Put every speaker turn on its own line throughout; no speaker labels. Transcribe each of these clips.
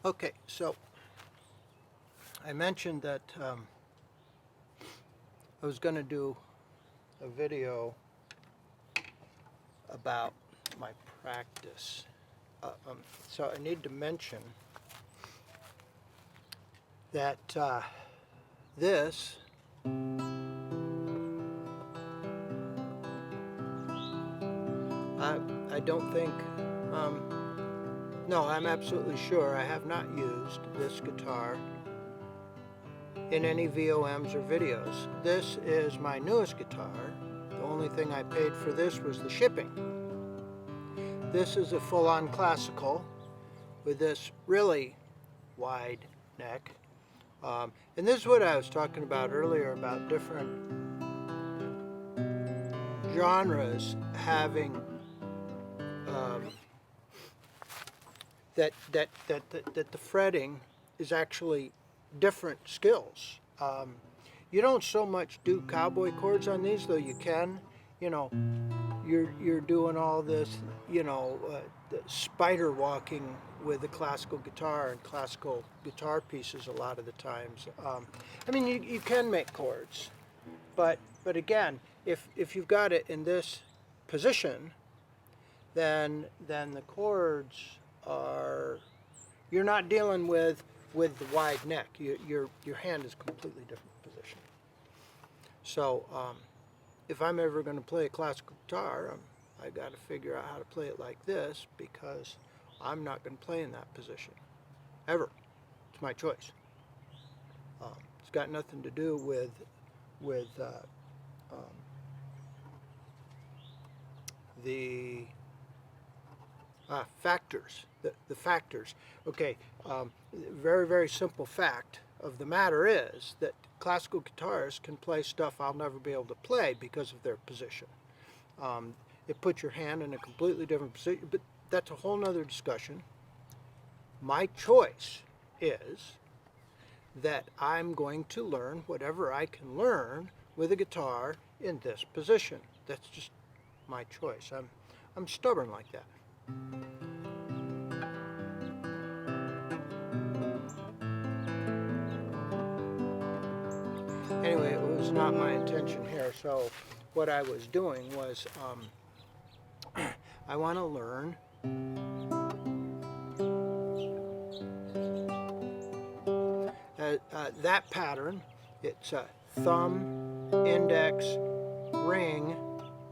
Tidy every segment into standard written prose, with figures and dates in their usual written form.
Okay, so I mentioned that I was going to do a video about my practice. So I need to mention that this I don't think, no, I'm absolutely sure I have not used this guitar in any VOMs or videos. This is my newest guitar. The only thing I paid for this was the shipping. This is a full-on classical with this really wide neck. And this is what I was talking about earlier about different genres having that the fretting is actually different skills. You don't so much do cowboy chords on these, though you can. You know, you're doing all this, spider walking with the classical guitar and classical guitar pieces a lot of the times. I mean, you can make chords, but again, if you've got it in this position, then the chords are, you're not dealing with the wide neck. Your hand is a completely different position. So if I'm ever going to play a classical guitar, I got to figure out how to play it like this, because I'm not going to play in that position ever. It's my choice. It's got nothing to do with the factors. The factors. Okay. Very, very simple fact of the matter is that classical guitarists can play stuff I'll never be able to play because of their position. It puts your hand in a completely different position, but that's a whole nother discussion. My choice is that I'm going to learn whatever I can learn with a guitar in this position. That's just my choice. I'm stubborn like that. Anyway, it was not my intention here, so what I was doing was I want to learn that pattern. It's a thumb, index, ring,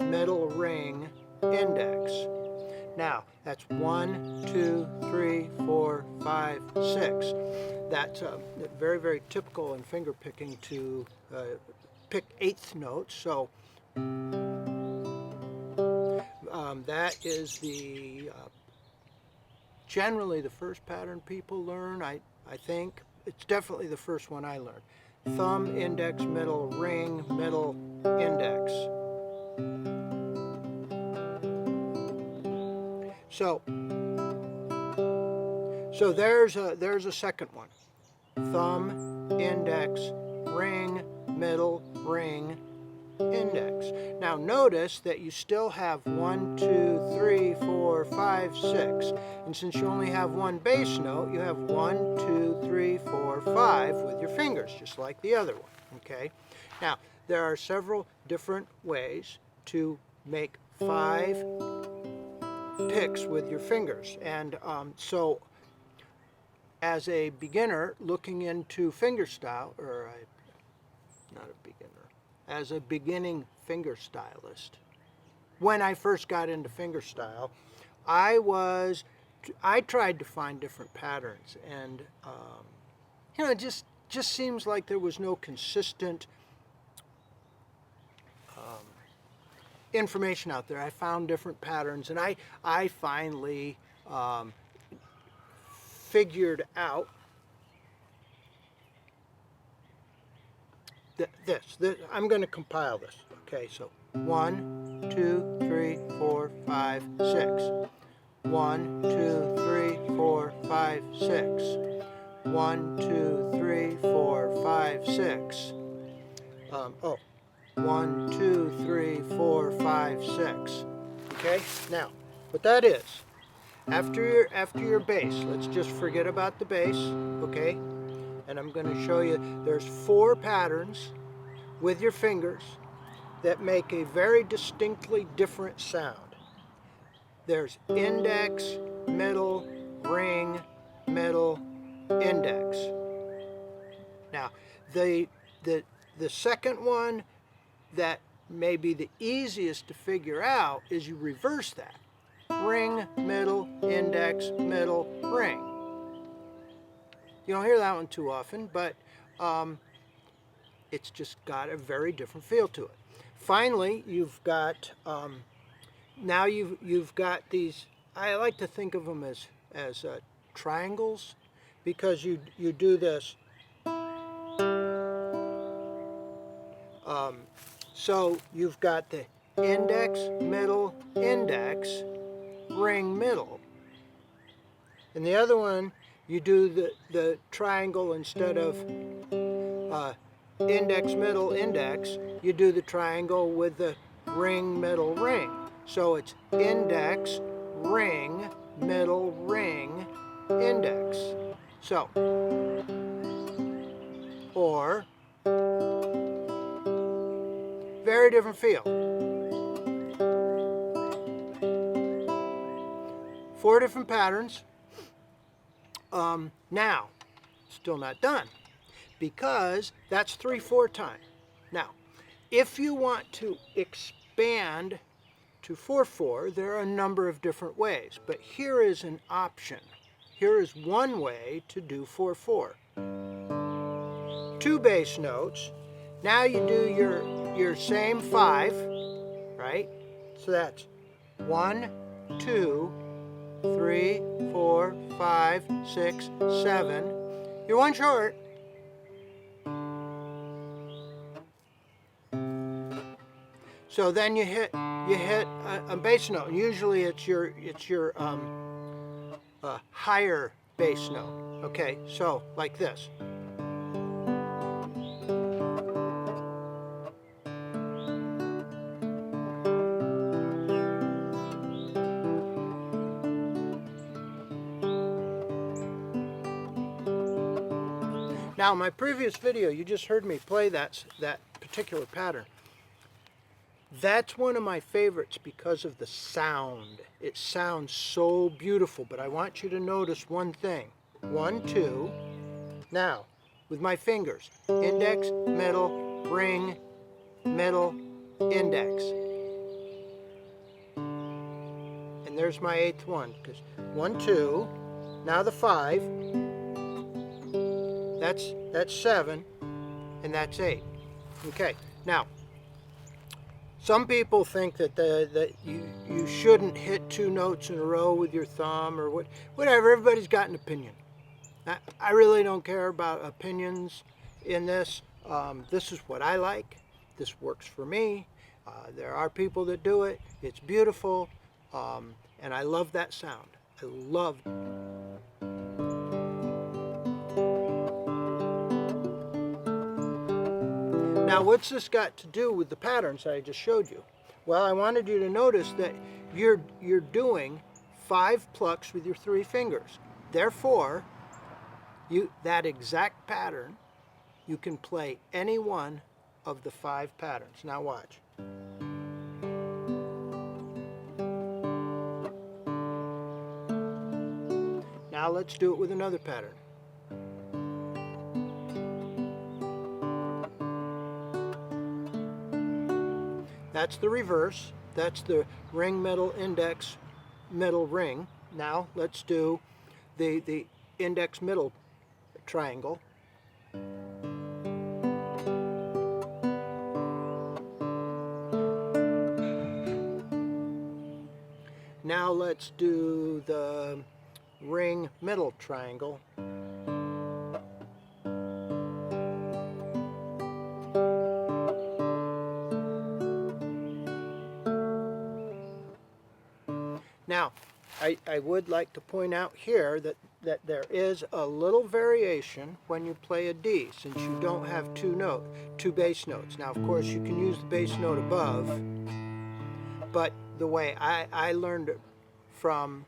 middle ring, index. Now, that's 1, 2, 3, 4, 5, 6. That's very, very typical in finger picking to pick eighth notes. So that is the generally the first pattern people learn. I think it's definitely the first one I learned. Thumb, index, middle, ring, middle, index. So there's a second one. Thumb, index, ring, middle, ring, index. Now notice that you still have 1, 2, 3, 4, 5, 6. And since you only have one bass note, you have 1, 2, 3, 4, 5 with your fingers, just like the other one. Okay? Now, there are several different ways to make 5 picks with your fingers. And so as a beginner looking into fingerstyle, or not a beginner, as a beginning finger stylist, when I first got into fingerstyle, I tried to find different patterns, and it just seems like there was no consistent information out there. I found different patterns, and I finally figured out this. I'm going to compile this. Okay, so 1, 2, 3, 4, 5, 6. 1, 2, 3, 4, 5, 6. 1, 2, 3, 4, 5, 6. 1, 2, 3, 4, 5, 6. Okay, now what that is After your bass, let's just forget about the bass, okay? And I'm going to show you there's 4 patterns with your fingers that make a very distinctly different sound. There's index, middle, ring, middle, index. Now, the second one that may be the easiest to figure out is you reverse that. Ring, middle, index, middle, ring. You don't hear that one too often, but it's just got a very different feel to it. Finally, you've got now you've got these. I like to think of them as triangles, because you do this. So you've got the index, middle, index, ring, middle. And the other one, you do the triangle instead of index, middle, index, you do the triangle with the ring, middle, ring. So it's index, ring, middle, ring, index. So, or, very different feel. 4 different patterns. Now, still not done, because that's 3/4 time. Now, if you want to expand to 4/4, there are a number of different ways, but here is an option. Here is one way to do 4/4. 2 bass notes. Now you do your same 5, right? So that's 1, 2, 3, 4, 5, 6, 7. You're 1 short. So then you hit a bass note. Usually it's your higher bass note. Okay, so like this. Now, in my previous video, you just heard me play that particular pattern. That's one of my favorites because of the sound. It sounds so beautiful, but I want you to notice one thing. 1, 2. Now, with my fingers, index, middle, ring, middle, index. And there's my 8th one, because 1, 2. Now the 5. That's 7, and that's 8. Okay, now, some people think that you shouldn't hit 2 notes in a row with your thumb, or whatever. Everybody's got an opinion. I really don't care about opinions in this. This is what I like. This works for me. There are people that do it. It's beautiful, and I love that sound. I love it. Now, what's this got to do with the patterns I just showed you? Well, I wanted you to notice that you're doing 5 plucks with your 3 fingers. Therefore, that exact pattern, you can play any one of the 5 patterns. Now watch. Now let's do it with another pattern. That's the reverse. That's the ring, middle, index, middle, ring. Now let's do the index, middle triangle. Now let's do the ring, middle triangle. Now, I would like to point out here that there is a little variation when you play a D, since you don't have 2 bass notes. Now, of course, you can use the bass note above, but the way I learned it from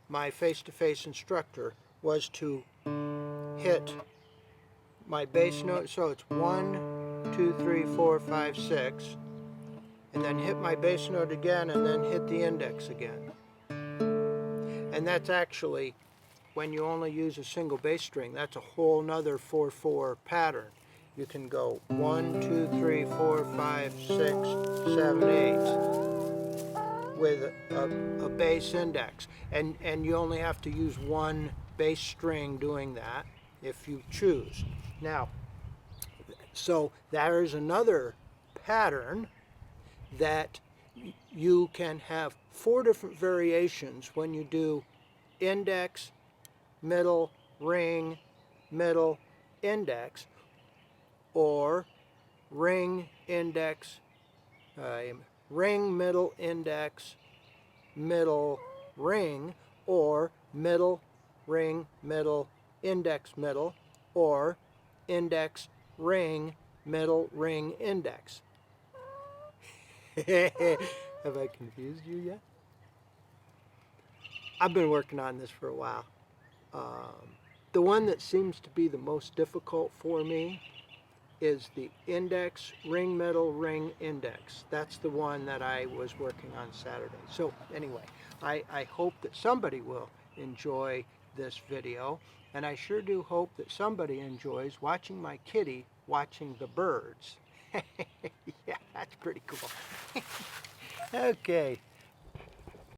my face-to-face instructor was to hit my bass note, so it's 1, 2, 3, 4, 5, 6, and then hit my bass note again, and then hit the index again. And that's actually, when you only use a single bass string, that's a whole nother 4/4 pattern. You can go 1, 2, 3, 4, 5, 6, 7, 8 with a bass index, and you only have to use one bass string doing that if you choose. Now, so there's another pattern that you can have 4 different variations when you do index, middle, ring, middle, index, or ring, index, ring, middle, index, middle, ring, or middle, ring, middle, index, middle, or index, ring, middle, ring, index. Have I confused you yet? I've been working on this for a while. The one that seems to be the most difficult for me is the index, ring, middle, ring, index. That's the one that I was working on Saturday. So anyway, I hope that somebody will enjoy this video, and I sure do hope that somebody enjoys watching my kitty watching the birds. Yeah, that's pretty cool. Okay.